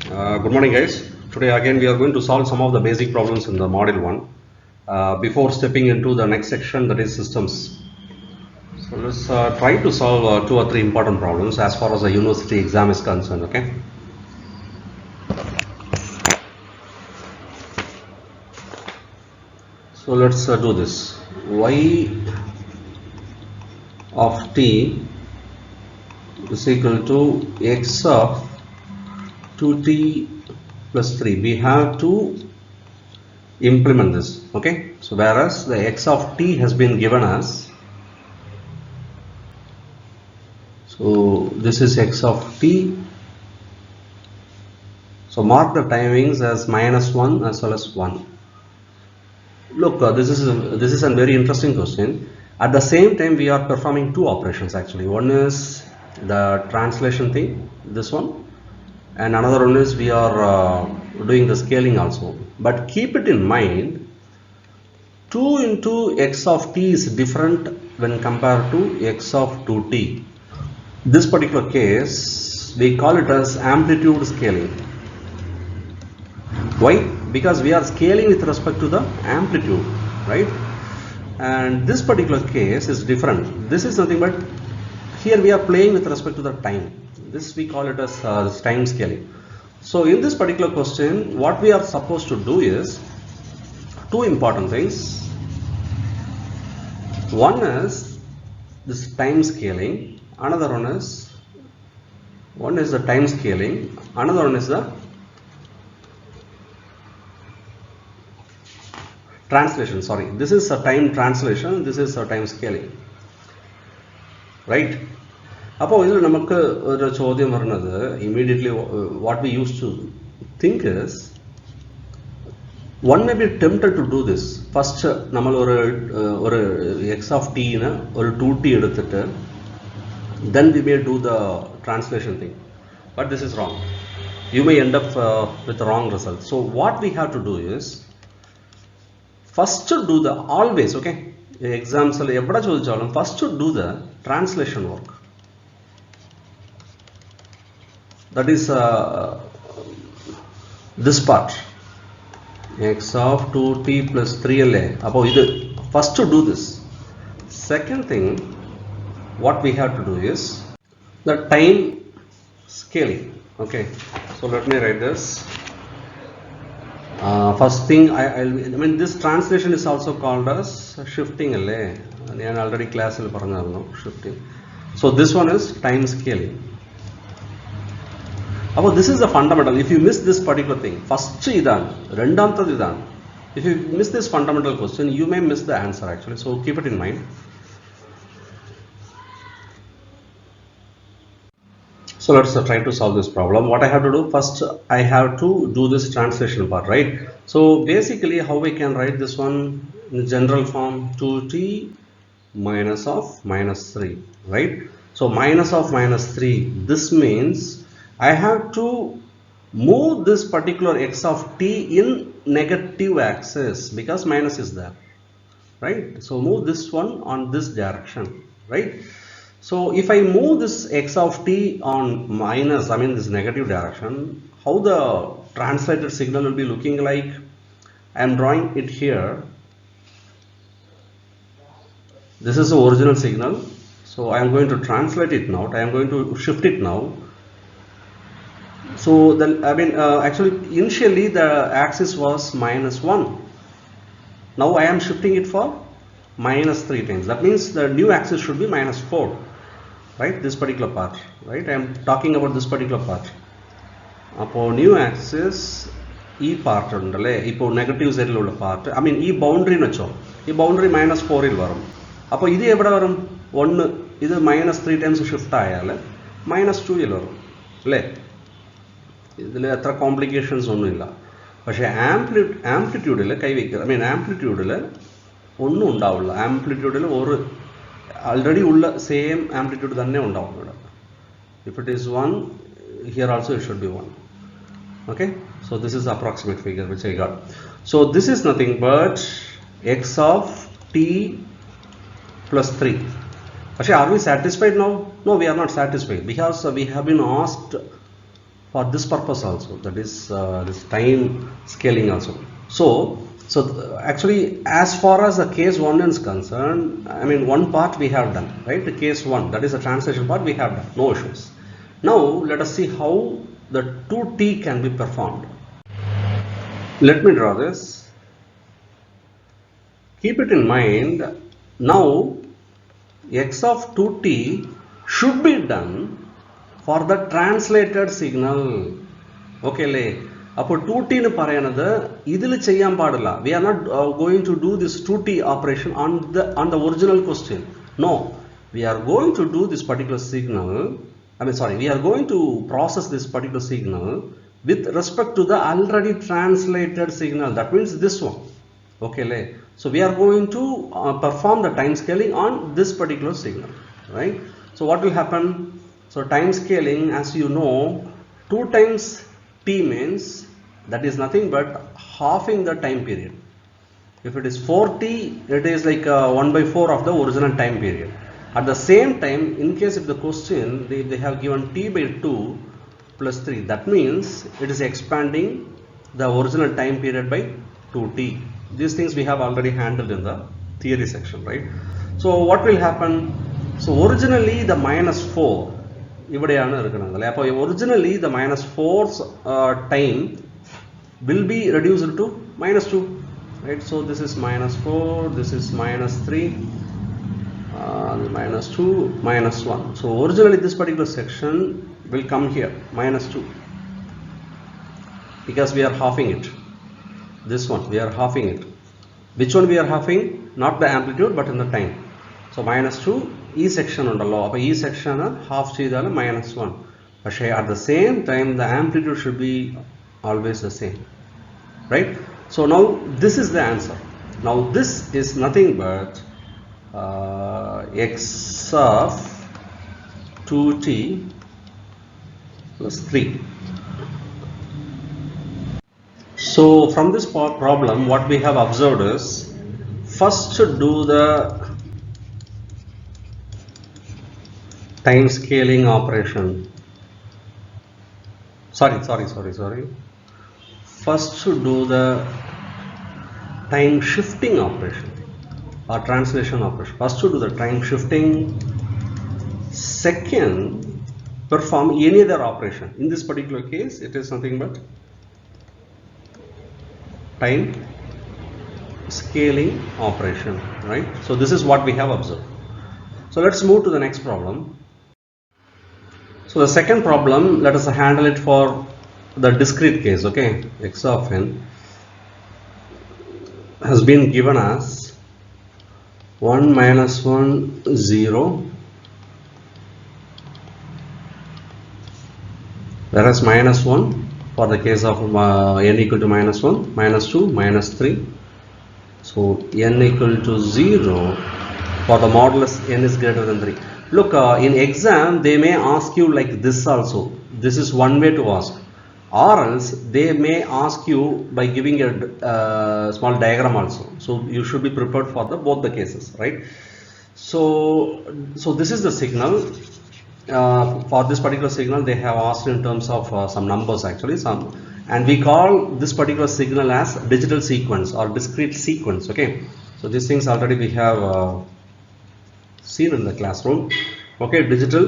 Good morning, guys. Today again we are going to solve some of the basic problems in the module 1 before stepping into the next section, that is systems. So let's try to solve 2 or 3 important problems as far as the university exam is concerned. Okay. So let's do this. Y of t is equal to x of 2t plus 3. We have to implement this. Okay. So whereas the x of t has been given as, so this is x of t. So mark the timings as -1 as well as 1. Look, this is a very interesting question. At the same time, we are performing two operations actually. One is the translation thing, this one, and another one is we are doing the scaling also. But keep it in mind, 2 into x of t is different when compared to x of 2t. This particular case, we call it as amplitude scaling. Why? Because we are scaling with respect to the amplitude, right? And this particular case is different. This is nothing but, here we are playing with respect to the time. This we call it as time scaling. So in this particular question, what we are supposed to do is two important things. One is this time scaling, another one is the time scaling, another one is the translation. Sorry, this is a time translation, this is a time scaling, right? Appo idil namakku oru chodyam varunathu, immediately what we used to think is, one may be tempted to do this. First namal oru x of t na oru 2t eduthittu, then we may do the translation thing, but this is wrong. You may end up with the wrong result. So what we have to do is, first to do the, always, okay, exams evada chodichalum first to do the translation work. That is this part, x of 2t plus 3 la. Appo idu first to do this. Second thing what we have to do is the time scaling. Okay, so let me write this. First thing, I mean this translation is also called as shifting. I already class shifting. So this one is time scaling. About this is the fundamental. If you miss this particular thing, first idan, rendamthad idan. If you miss this fundamental question, you may miss the answer actually. So keep it in mind. So let's try to solve this problem. What I have to do, first I have to do this translation part, right? So basically how we can write this one in general form, 2t minus of minus 3, right? So minus of minus 3, this means I have to move this particular x of t in negative axis because minus is there, right? So move this one on this direction, right? So if I move this x of t on minus, I mean this negative direction, how the translated signal will be looking like? I am drawing it here. This is the original signal. So I am going to translate it now. I am going to shift it now. So then, I mean actually initially the axis was -1. Now I am shifting it for -3 times. That means the new axis should be -4, right? This particular part, right? I am talking about this particular part. Appo new axis e part undale, ipo negative side la ulla part, I mean e boundary nacho, e boundary -4 il varum. Appo idu evada varum 1, idu -3 times shift ayale -2 il varum alle. ഇതിൽ എത്ര complications ഒന്നുമില്ല. പക്ഷേ ആംപ്ലിറ്റ്യൂഡിൽ കൈവയ്ക്കുക, I mean ആംപ്ലിറ്റ്യൂഡിൽ ഒന്നും ഉണ്ടാവില്ല. ആംപ്ലിറ്റ്യൂഡിൽ ഒരു already ഉള്ള same amplitude തന്നെ ഉണ്ടാവും ഇവിടെ. If it is 1, here also it should be 1. Okay, so this is approximate figure which I got. So this is nothing but x of t plus 3. പക്ഷേ are we satisfied now? No, we are not satisfied because we have been asked for this purpose also, that is this time scaling also. So actually, as far as the case 1 is concerned, I mean, one part we have done, right? The case 1, that is the translation part, we have done, no issues. Now let us see how the 2t can be performed. Let me draw this. Keep it in mind, now x of 2t should be done for the translated signal. Okay le, appo 2t nu parayanadu idile cheyyam paadilla. We are not going to do this 2t operation on the original question. No, we are going to do this particular signal, we are going to process this particular signal with respect to the already translated signal, that means this one. Okay le, so we are going to perform the time scaling on this particular signal, right? So what will happen? So time scaling, as you know, 2 times t means that is nothing but halving the time period. If it is 4t, it is like 1 by 4 of the original time period. At the same time, in case if the question they have given t by 2 plus 3, that means it is expanding the original time period by 2t. These things we have already handled in the theory section, right? So what will happen? So originally the minus 4 ഇവിടെയാണ് എടുക്കുന്നത്. അപ്പോൾ originally the minus 4's time will be reduced to minus 2, right? So this is minus 4, this is minus 3, minus 2, minus 1. So originally this particular section will come here, minus 2, because we are halving it. This one we are halving it. Which one we are halving? Not the amplitude but in the time. So minus 2 ഈ section ഉണ്ടല്ലോ, അപ്പോൾ ഈ section half ചെയ്താൽ minus 1. പക്ഷേ at the same time the amplitude should be always the same, right? So now this is the answer. Now this is nothing but x of 2t plus 3. So from this problem what we have observed is, first do the time scaling operation. Sorry. First to do the time shifting operation or translation operation. First to do the time shifting. Second, perform any other operation. In this particular case, it is nothing but time scaling operation, right? So this is what we have observed. So let's move to the next problem. So the second problem, let us handle it for the discrete case, okay? X of n has been given as 1 minus 1 0, whereas minus 1 for the case of n equal to minus 1, minus 2, minus 3. So n equal to 0 for the modulus n is greater than 3. Look, in exam they may ask you like this also. This is one way to ask, or else they may ask you by giving a small diagram also. So you should be prepared for both the cases, right? So this is the signal. For this particular signal they have asked in terms of some numbers actually, and we call this particular signal as digital sequence or discrete sequence, okay? So these things already we have seen in the classroom, okay? Digital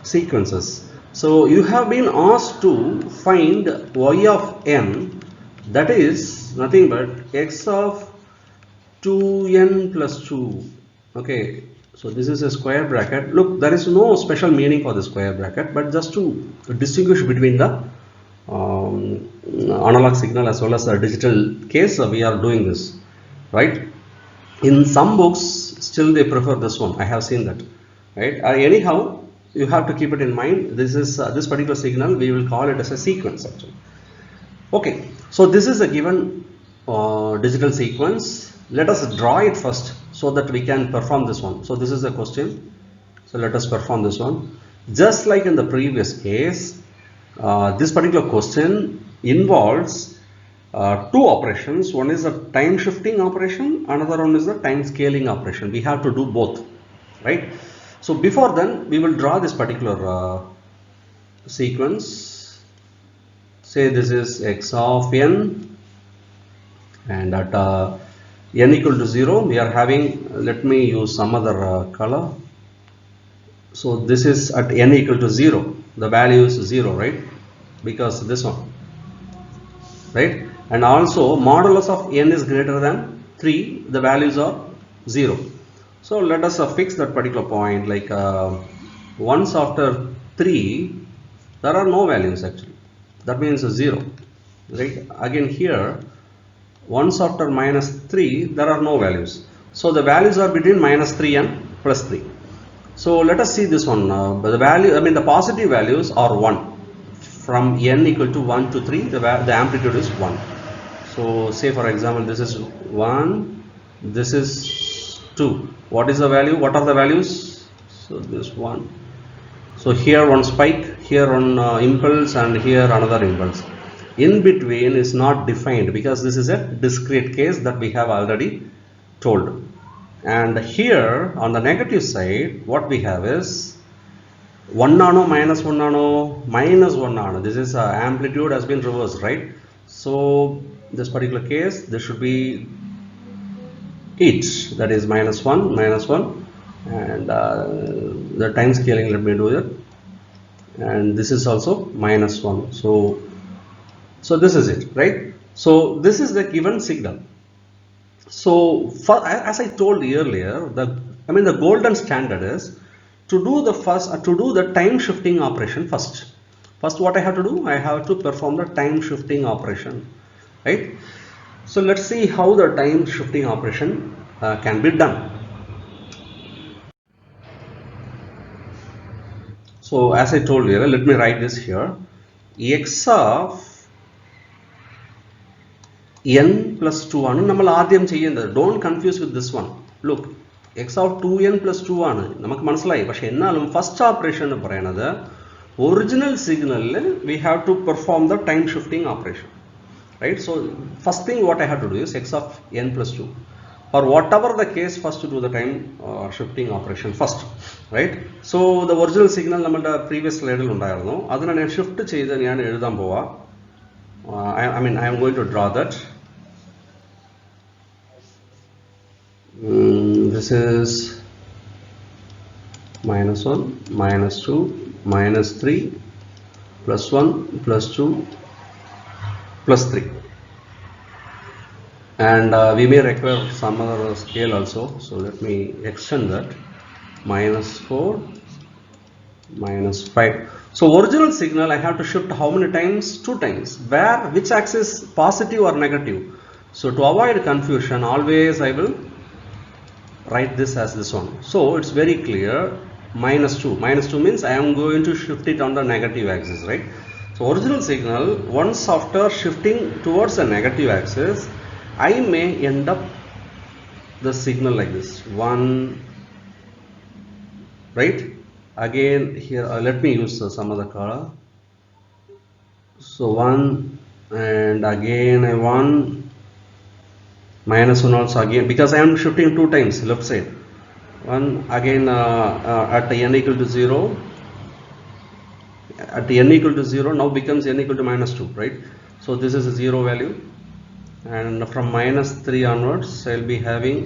sequences. So you have been asked to find y of n, that is nothing but x of 2n plus 2, okay? So this is a square bracket. Look, there is no special meaning for the square bracket, but just to distinguish between the analog signal as well as the digital case, we are doing this, right? In some books still they prefer this one, I have seen that, right? Anyhow, you have to keep it in mind. This is this particular signal we will call it as a sequence actually, okay? So this is a given digital sequence. Let us draw it first so that we can perform this one. So this is the question, so let us perform this one. Just like in the previous case, this particular question involves two operations. One is a time shifting operation, another one is the time scaling operation. We have to do both, right? So before then we will draw this particular sequence. say this is x of n, and at n equal to 0 we are having, let me use some other color. So this is at n equal to 0, the value is 0, right? Because this one, right? And also modulus of n is greater than 3, the values are 0. So let us fix that particular point, like once after 3 there are no values actually, that means 0, right? Again here once after minus 3 there are no values, so the values are between minus 3 and plus 3. So let us see this one. The value, I mean the positive values are 1. From n equal to 1 to 3, the amplitude is 1. So say for example this is 1, this is 2. What is the value? What are the values? So this 1. So here one spike, here one impulse, and here another impulse. In between is not defined because this is a discrete case that we have already told. And here on the negative side what we have is 1 nano minus 1 nano minus 1 nano. This is amplitude has been reversed, right? So this particular case this should be each, that is minus 1 minus 1, and the time scaling, let me do it, and this is also minus 1. So this is it, right? So this is the given signal. So as I told earlier, the golden standard is to do the time shifting operation first. First what I have to do, I have to perform the time shifting operation, right? So let's see how the time shifting operation can be done. So as I told you, let me write this here. X of n plus 2 ആണ് നമ്മൾ ആദ്യം ചെയ്യുന്നത്. Don't confuse with this one. Look, x of 2n plus 2 ആണ് നമുക്ക് മനസ്സിലായി. പക്ഷെ എന്നാലും first operation എന്ന് പറയുന്നത് ഒറിജിനൽ സിഗ്നലിൽ we have to perform the time shifting operation, right? So first thing what I have to do is x of n plus 2, or whatever the case, first to do the time shifting operation first, right? So the original signal നമ്മളുടെ previous slide ൽ ഉണ്ടായിരുന്നു, അതിനെ ഞാൻ shift ചെയ്ത് ഞാൻ എഴുതാൻ പോവാ. I am going to draw that. This is minus 1 minus 2 minus 3 plus 1 plus 2 plus 3, and we may require some other scale also, so let me extend that. Minus 4 minus 5. So original signal I have to shift how many times? 2 times. Where? Which axis? Positive or negative? So to avoid confusion, always I will write this as this one. So it's very clear. Minus 2. Minus 2 means I am going to shift it on the negative axis, right? So original signal, once after shifting towards the negative axis, I may end up the signal like this. 1, right? Again here let me use some other color. So 1, and again I 1 minus 1 also again, because I am shifting 2 times left side. 1 again at n equal to 0, at n equal to 0 now becomes n equal to minus 2, right? So this is a 0 value, and from minus 3 onwards I will be having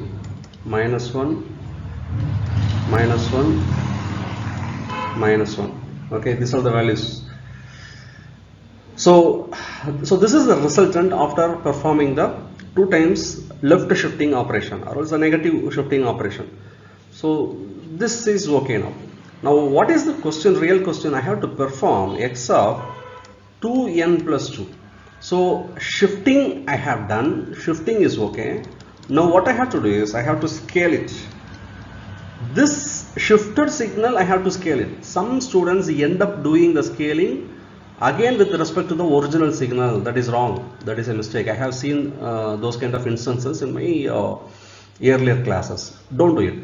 minus 1 minus 1 minus 1. Okay, these are the values. So this is the resultant after performing the 2 times left shifting operation, or else a negative shifting operation. So this is okay now. Now what is the question, real question? I have to perform x of 2n plus 2. So shifting I have done, shifting is okay. Now what I have to do is I have to scale it. This shifted signal I have to scale it. Some students end up doing the scaling again with respect to the original signal. That is wrong. That is a mistake. I have seen those kind of instances in my earlier classes. Don't do it.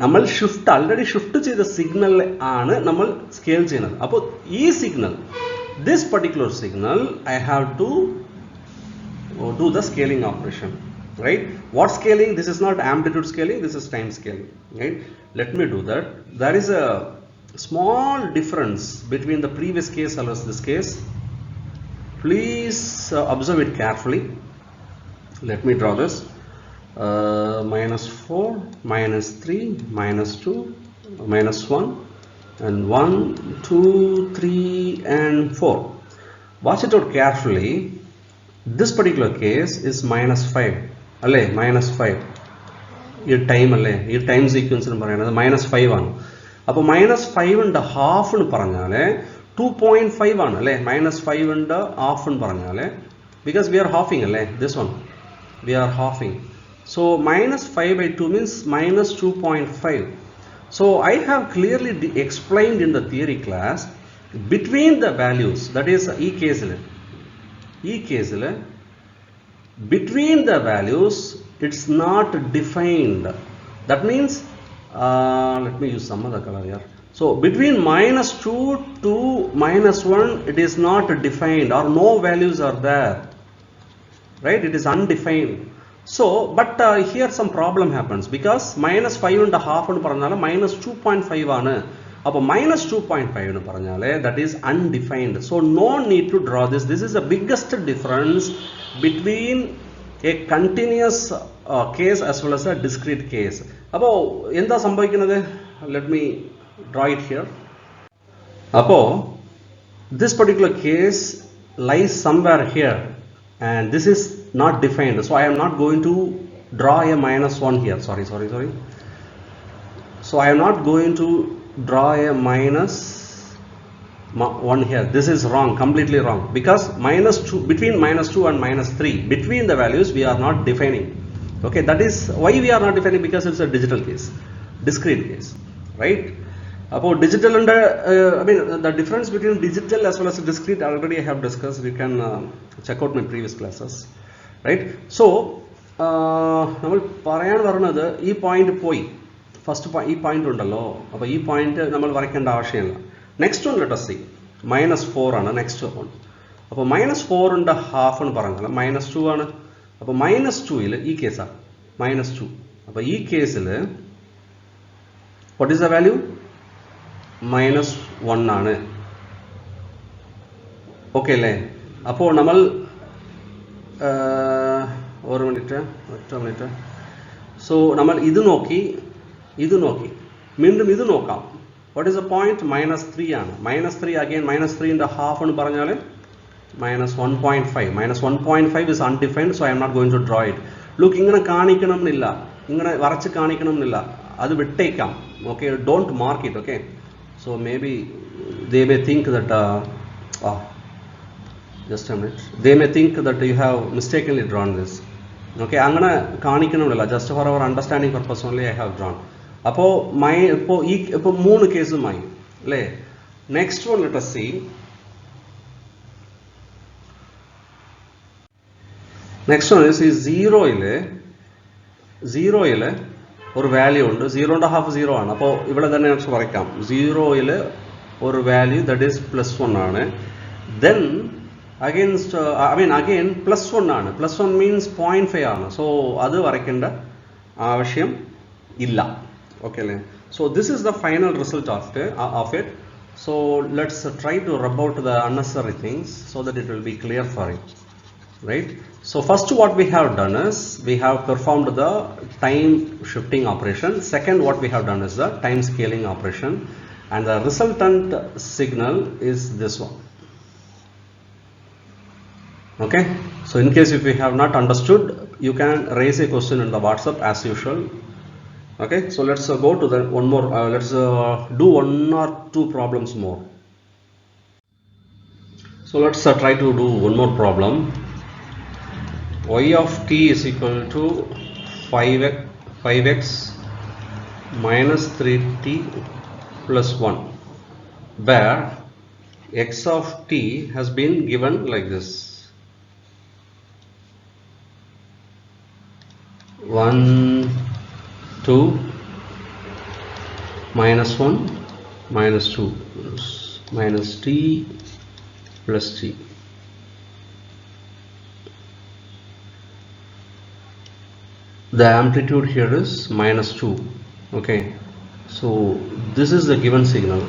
നമ്മൾ shift already shift ചെയ്ത signal ആണ് നമ്മൾ scale ചെയ്യുന്നത്. അപ്പോൾ ഈ signal, this particular signal I have to do the scaling operation, right? What scaling? This is not amplitude scaling, this is time scaling, right? Let me do that. There is a small difference between the previous case and this case. Please observe it carefully. Let me draw this. Minus 4, minus 3, minus 2, minus 1, and 1, 2, 3, and 4. Watch it out carefully. This particular case is minus 5. Alle, minus 5. This time alle, this time sequence minus 5 ആണ്. അപ്പോൾ minus 5 and half എന്ന് പറഞ്ഞാൽ 2.5 ആണ് അല്ലേ? minus 5 and half എന്ന് പറഞ്ഞാൽ, because we are halving അല്ലേ? This one we are halving. So minus 5 by 2 means minus 2.5. So I have clearly explained in the theory class, between the values, that is e case between the values it's not defined. That means let me use some other color here. So between minus 2 to minus 1 it is not defined, or no values are there, right? It is undefined. So but here some problem happens, because minus 5 and a half nu paranjala minus 2.5 aanu. Appo minus 2.5 nu paranjale that is undefined. So no need to draw this. This is the biggest difference between a continuous case as well as a discrete case. Appo endha sambhavikkunathu? Let me draw it here. Appo this particular case lies somewhere here, and this is not defined, so I am not going to draw a minus 1 here. Sorry. So I am not going to draw a minus 1 here. This is wrong, completely wrong, because minus 2, between minus 2 and minus 3, between the values we are not defining. Okay, that is why we are not defining, because it's a digital case, discrete case, right? About digital and I mean the difference between digital as well as discrete already I have discussed. You can check out my previous classes, right? So നമ്മൾ പറയാൻ പറഞ്ഞത് ഈ point പോയി, first ഈ point ഉണ്ടല്ലോ, അപ്പോൾ ഈ point നമ്മൾ വരയ്ക്കേണ്ട ആവശ്യമില്ല. Next one let us see, minus 4 ആണ് നെക്സ്റ്റ് വൺ. അപ്പോൾ മൈനസ് 4 ഉണ്ട് ഹാഫ് എന്ന് പറഞ്ഞാൽ മൈനസ് 2 ആണ്. അപ്പോൾ മൈനസ് 2ൽ ഈ കേസാണ് മൈനസ് 2. അപ്പോൾ ഈ കേസിൽ what is the value? Minus 1 ആണ്. ഓക്കെ അല്ലേ? അപ്പോൾ നമ്മൾ ഒരു മിനിറ്റ്, ഒറ്റ മിനിറ്റ്. സോ നമ്മൾ ഇത് നോക്കി വീണ്ടും ഇത് നോക്കാം. What is the point? Minus 3 ആണ്. മൈനസ് 3 അഗെയിൻ മൈനസ് 3 ഹാഫ് എന്ന് പറഞ്ഞാൽ minus 1.5. Minus 1.5 is undefined, so I am not going to draw it. Look, ഇങ്ങനെ കാണിക്കണം എന്നില്ല, ഇങ്ങനെ വരച്ച് കാണിക്കണം എന്നില്ല, അത് വിട്ടേക്കാം. Okay, don't mark it. Okay, so maybe they may think that just a minute, they may think that you have mistakenly drawn this. Okay, angana kanikkanamilla, just for our understanding purpose only I have drawn. Appo ipo moonu case mai le. Next one let us see. Next one is 0 ile ഒരു value ഉണ്ട്. 0.5 0 ആണ്. അപ്പോൾ ഇവിടെ തന്നെ നമുക്ക് വരയ്ക്കാം. 0ൽ ഒരു value that is +1 ആണ്. ദെൻ അഗെയിൻ +1 ആണ്. +1 മീൻസ് 0.5 ആണ്. സോ അത് വരയ്ക്കേണ്ട ആവശ്യം ഇല്ല. ഓക്കെ അല്ലേ? So this is the final result of it. So let's try to rub out the unnecessary things so that it will be clear for you. Right? So first what we have done is we have performed the time shifting operation. Second what we have done is the time scaling operation, and the resultant signal is this one. Okay, so in case if you have not understood, you can raise a question in the WhatsApp as usual. Okay, so let's go to the one more, let's do 1 or 2 problems more. So let's try to do one more problem. Y of t is equal to 5x minus 3t plus 1, where x of t has been given like this: 1, 2, minus 1, minus 2, minus t plus t. The amplitude here is minus 2. Okay, so this is the given signal.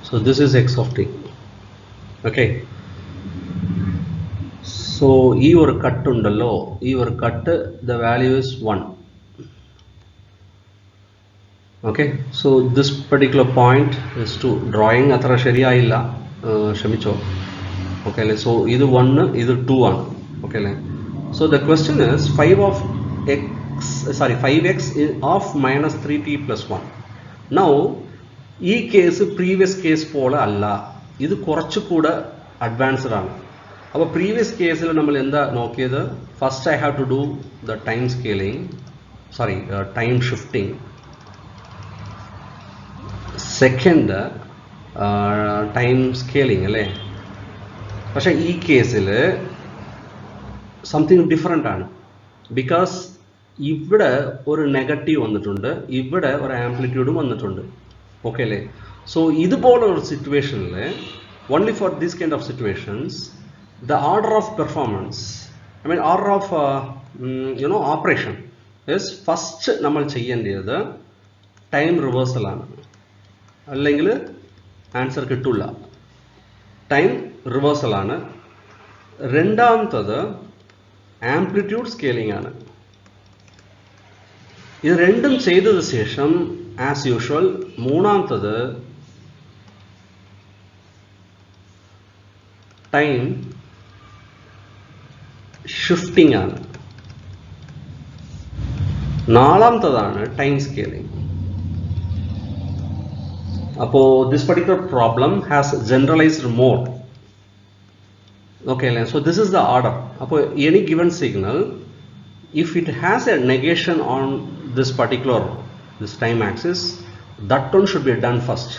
So this is x of t. Okay, So E or cut undallo, E or cut, the value is 1. Okay, so this particular point is to drawing athra shariyayilla shamicho. Okay, so either 1 either 2 ആണ്. Okay, so the question is 5x of minus 3t plus 1. Now ഈ case previous case പോലെ അല്ല, ഇത് കുറച്ചുകൂടെ advanced ആണ്. അപ്പോൾ previous കേസിൽ നമ്മൾ എന്താ നോക്കിയത്, first I have to do the time scaling, time shifting. Second time scaling അല്ലേ. പക്ഷേ ഈ കേസിൽ സംതിങ് ഡിഫറെൻ്റ് ആണ്. ബിക്കോസ് ഇവിടെ ഒരു നെഗറ്റീവ് വന്നിട്ടുണ്ട്, ഇവിടെ ഒരു ആംപ്ലിറ്റ്യൂഡും വന്നിട്ടുണ്ട്. ഓക്കെ അല്ലേ. സോ ഇതുപോലൊരു സിറ്റുവേഷനിൽ, only for this kind of situations, the order of performance, I mean order of operation is first നമ്മൾ ചെയ്യേണ്ടത് ടൈം റിവേഴ്സൽ ആണ്, അല്ലെങ്കിൽ ആൻസർ കിട്ടില്ല. ടൈം റിവേഴ്സൽ ആണ്. രണ്ടാമത്തത് ആംപ്ലിറ്റ്യൂഡ് സ്കെയിലിംഗ് ആണ്. ഇത് രണ്ടും ചെയ്തതിന് ശേഷം ആസ് യൂഷ്വൽ മൂന്നാമത്തത് ടൈം ഷിഫ്റ്റിംഗ് ആണ്. നാലാമത്തതാണ് ടൈം സ്കെയിലിംഗ്. അപ്പോൾ this particular problem has generalised more. Okay അല്ലേ. So this is the order. അപ്പോൾ any given signal, if it has a negation on this particular time axis, that one should be done first.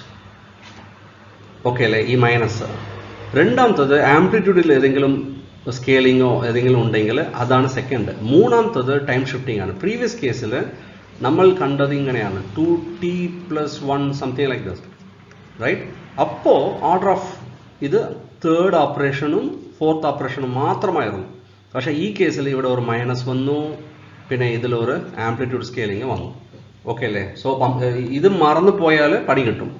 Okay അല്ലേ. ഈ minus. രണ്ടാമത്തത് ആംപ്ലിറ്റ്യൂഡിൽ ഏതെങ്കിലും സ്കെയിലിങ്ങോ ഏതെങ്കിലും ഉണ്ടെങ്കിൽ അതാണ് second. മൂന്നാമത്തത് ടൈം ഷിഫ്റ്റിംഗ് ആണ്. പ്രീവിയസ് കേസിൽ നമ്മൾ കണ്ടത് ഇങ്ങനെയാണ്, 2t plus 1 something like this, right. അപ്പോൾ ഓർഡർ ഓഫ് ഇത് തേർഡ് ഓപ്പറേഷനും ഫോർത്ത് ഓപ്പറേഷനും മാത്രമായിരുന്നു. പക്ഷേ ഈ കേസിൽ ഇവിടെ ഒരു മൈനസ് വന്നു, പിന്നെ ഇതിലൊരു ആംപ്ലിറ്റ്യൂഡ് സ്കെയിലിംഗ് വന്നു. ഓക്കെ അല്ലേ. സോ ഇത് മറന്നു പോയാൽ പണി കിട്ടും.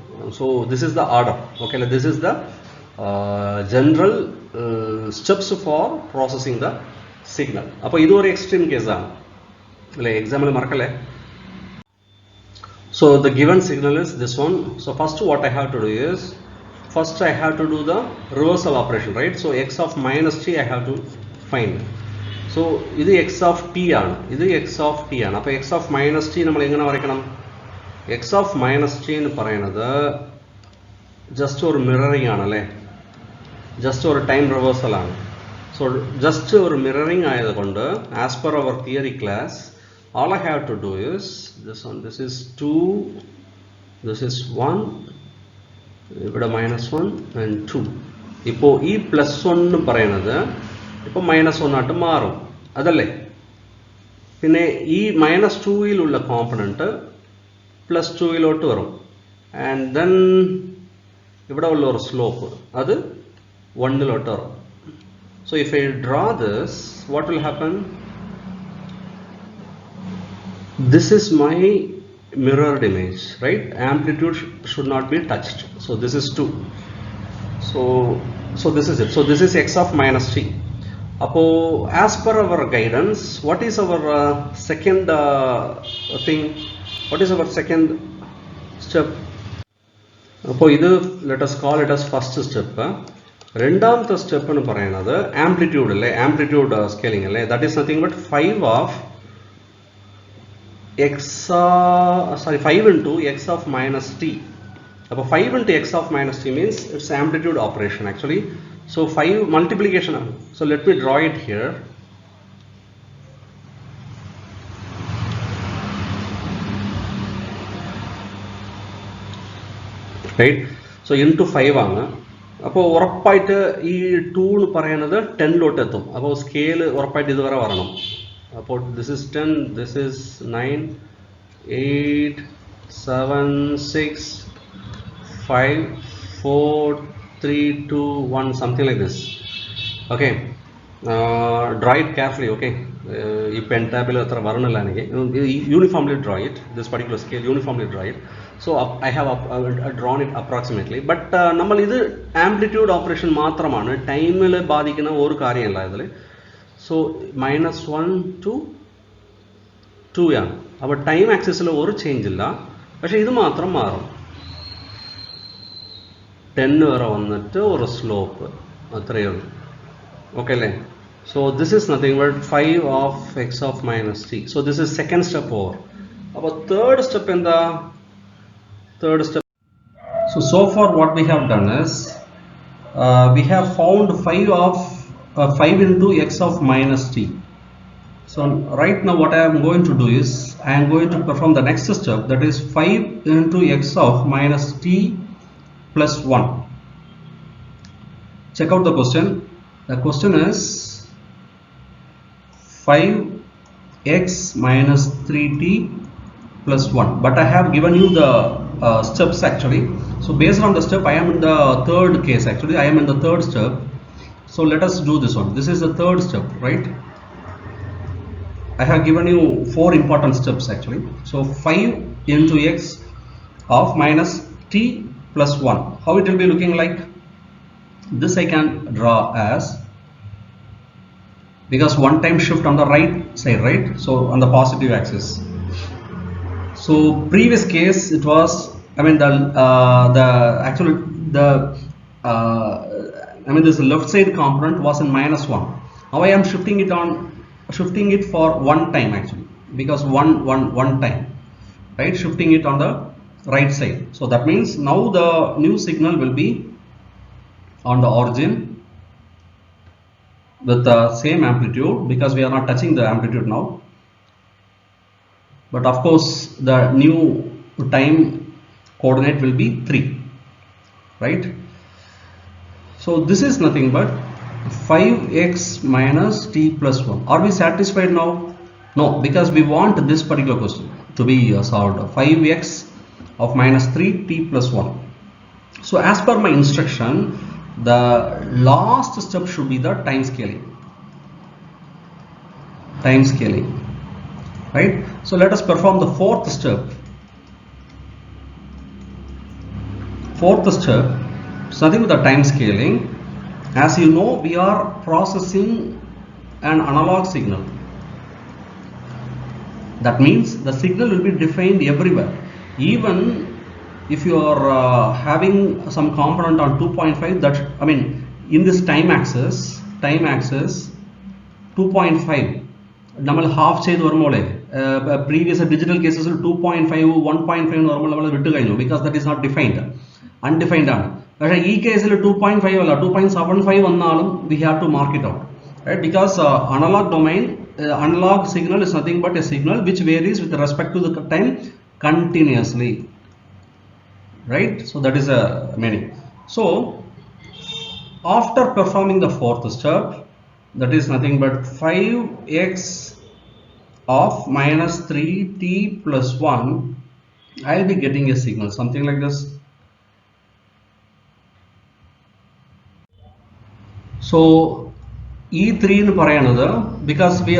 So this is the order. Okay അല്ലേ. This is the general steps for processing the signal. അപ്പോൾ ഇതൊരു എക്സ്ട്രീം കേസാണ് അല്ലേ, എക്സാമ്പിൾ മറക്കല്ലേ. So the given signal is this one. So first what I have to do is, first I have to do the reversal operation, right? So x of minus t I have to find. So ഇത് x of t ആണ്, ഇത് x of t ആണ്. അപ്പോൾ x of minus t നമ്മൾ എങ്ങനെ വരയ്ക്കണം? x of minus t എന്ന് പറയുന്നത് ജസ്റ്റ് ഒരു മിററിംഗ് ആണല്ലേ, ജസ്റ്റ് ഒരു ടൈം റിവേഴ്സൽ ആണ്. സോ ജസ്റ്റ് ഒരു മിററിംഗ് ആയതുകൊണ്ട് as per hour theory class, all I have to do is this one. This is 2, this is 1, ഇവിടെ -1 and 2. ഇപ്പോൾ ഈ +1 എന്ന് പറയുന്നത് ഇപ്പോൾ -1 ആയിട്ട് മാറും, അതല്ലേ. പിന്നെ ഈ -2യിലുള്ള കോമ്പണൻറ്റ് +2യിലോട്ട് വരും. ആൻഡ് ദെൻ ഇവിടെ ഉള്ള ഒരു സ്ലോപ്പ് അത് 1ലോട്ട് വരും. So if I ഡ്രാ this, what will happen? This is my mirrored image, right? Amplitude should not be touched. So this is 2. So this is it. So this is x of minus t. Apo as per our guidance, what is our second thing? What is our second step? Apo idu let us call it as first step. രണ്ടാമത്തെ step എന്ന് പറയുന്നത് amplitude അല്ലേ, amplitude scaling അല്ലേ. That is nothing but 5 into x of minus t. അപ്പോൾ 5 into x of minus t means it's amplitude operation actually. So 5 multiplication. So let me draw it here. Right. So into 5 ആണ്. അപ്പോൾ ഉറപ്പായിട്ട് ഈ 2 എന്ന് പറയുന്നത് 10ലോട്ട് എത്തും. അപ്പോൾ സ്കെയിൽ ഉറപ്പായിട്ട് ഇതുവരെ വരണം. അപ്പോൾ this is 10, this is 9, 8, 7, 6, 5, 4, 3, 2, 1, something like this. Okay, draw it carefully. Okay, ഈ pentabile അത്ര വരണില്ല എനിക്ക്. Uniformly draw it, this particular scale uniformly draw it. So I have drawn it approximately. But നമ്മൾ ഇത് ആംപ്ലിറ്റ്യൂഡ് ഓപ്പറേഷൻ മാത്രമാണ്, ടൈമിൽ ബാധിക്കുന്ന ഒരു കാര്യമല്ല ഇതിൽ. So minus 1 to 2 ആണ്. അപ്പോൾ ടൈം ആക്സിസിൽ ഒരു ചേഞ്ച് ഇല്ല, പക്ഷേ ഇത് മാത്രം മാറും. 10 വരെ വന്നിട്ട് ഒരു സ്ലോപ്പ് അത്രയേ ഉള്ളൂ. ഓക്കെ അല്ലേ? So this is nothing but 5 of x of minus t. So this is second step over. അപ്പോൾ third step എന്താ? Third step. So far what we have done is we have found 5 into x of minus t. So right now what I am going to do is I am going to perform the next step, that is 5 into x of minus t plus 1. Check out the question. The question is 5x minus 3t plus 1, but I have given you the steps actually. So based on the step, I am in the third case actually. I am in the third step. So let us do this one. This is the third step, right? I have given you 4 important steps actually. So 5 into x of minus t plus 1. How it will be looking like? This I can draw as, because one time shift on the right side, right? So on the positive axis. So previous case it was, I mean this left side component was in minus 1. Now I am shifting it for one time actually, because one time, right? Shifting it on the right side. So that means now the new signal will be on the origin with the same amplitude, because we are not touching the amplitude now. But of course the new time coordinate will be 3, right? So this is nothing but 5x minus t plus 1. Are we satisfied now? No, because we want this particular question to be solved. 5x of minus 3t plus 1. So as per my instruction, the last step should be the time scaling, right? So let us perform the fourth step. Starting with the time scaling. As you know, we are processing an analog signal. That means the signal will be defined everywhere. Even if you are having some component on 2.5, that I mean in this time axis 2.5 നമ്മൾ half ചെയ്ത് വരുമ്പോളേ previous digital കേസസിൽ 2.5 1.5 എന്ന് പറയുമ്പോൾ നമ്മൾ വിട്ട് കഴിഞ്ഞു, because that is not defined, undefined ആണ്. പക്ഷേ ഈ കേസിൽ 2.5 അല്ല 2.75 വന്നാലും we have to mark it out, right? Because analogue domain, analogue signal is nothing but a signal which varies with respect to the time continuously, right? So that is a meaning. So after performing the fourth step, that is nothing but 5x of minus 3t plus 1, I will be getting a signal something like this. So E3 എന്ന് പറയുന്നത്, because we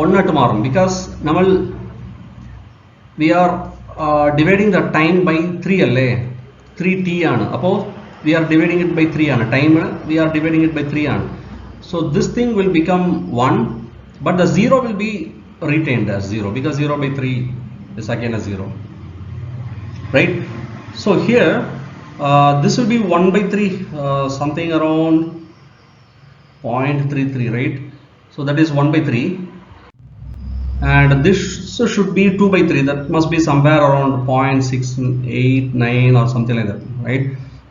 one at മാറും, because നമ്മൾ we are dividing the time by 3 അല്ലേ, 3t ആണ്. അപ്പോൾ we are dividing it by 3 ആണ്, time we are dividing it by 3 ആണ്. So this thing will become 1, but the 0 will be retained as 0, because 0 by 3 is again a 0, right? So here this will be 1 by 3, something around 0.33, right? So that is 1 by 3, and this should be 2 by 3, that must be somewhere around 0.689 or something like that, right?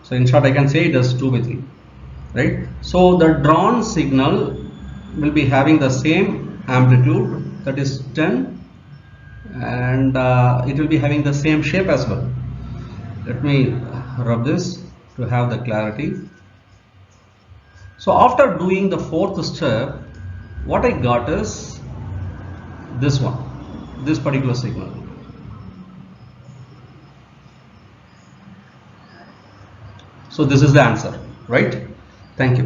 So in short I can say it as 2 by 3, right? So the drawn signal will be having the same amplitude, that is 10, and it will be having the same shape as well. Let me rub this to have the clarity. So after doing the fourth step, what I got is this one, this particular signal. So this is the answer, right? Thank you.